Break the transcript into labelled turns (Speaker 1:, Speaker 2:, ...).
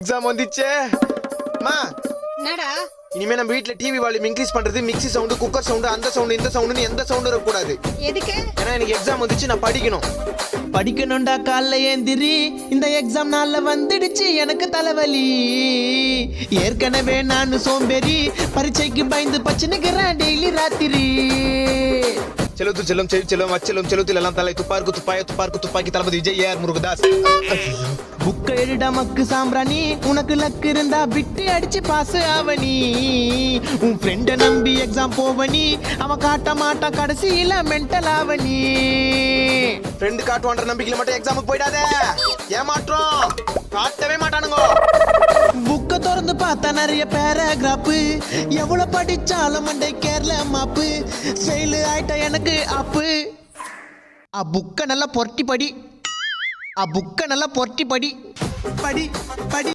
Speaker 1: Exam வந்துச்சே மா.
Speaker 2: என்னடா
Speaker 1: இனிமே நம்ம வீட்ல டிவி வால்யூம் இன்க்ரீஸ் பண்றது மிக்ஸி சவுண்ட், குக்கர் சவுண்ட், அந்த சவுண்ட், இந்த சவுண்ட்னு எந்த சவுண்டும் இருக்க கூடாது.
Speaker 2: எதுக்கு?
Speaker 1: ஏன்னா எனக்கு எக்ஸாம் வந்துச்சு, நான் படிக்கணும்.
Speaker 3: படிக்கணும்டா காலைல ஏந்திரி, இந்த எக்ஸாம் நாள்ல வந்துடுச்சு எனக்கு தலைவலி. ஏற்கனவே நான் சோம்பேறி, பரீட்சைக்கு பயந்து பச்சனுக்கிறேன் டெய்லி ராத்திரி.
Speaker 1: செலுத்து செல்லும் செல்லும் அச்செல்லும் செலுத்தில் எல்லாம் தலை துப்பாருக்கு துப்பாய துப்பாருக்கு துப்பாக்கி தளபதி விஜய் ஏஆர் முருகதாஸ்.
Speaker 3: புக்க எழுடா மக்கு சாம்பிராணி, உனக்கு லக்கு இருந்தா விட்டு அடிச்சு பாஸ் ஆவணி. உன் ஃப்ரெண்ட நம்பி எக்ஸாம் போவனி, அவன் காட்ட மாட்டான் கடைசியில மென்டல் ஆவணி.
Speaker 1: ஃப்ரெண்ட் காட்டுவான்ற நம்பிக்கையில மட்டும் எக்ஸாமுக்கு போயிடாத, ஏமாற்றம் காட்டவே மாட்டானுங்க.
Speaker 3: புக்க திறந்து பார்த்தா நிறைய பேராகிராஃபு, எவ்வளவு படிச்சாலும் மண்டை கேரள மாப்பு. ஃபெயில் ஆயிட்ட எனக்கு அப்பு. புக்க நல்லா பொரட்டி படி, புக்க நல்லா பொரட்டி படி படி படி.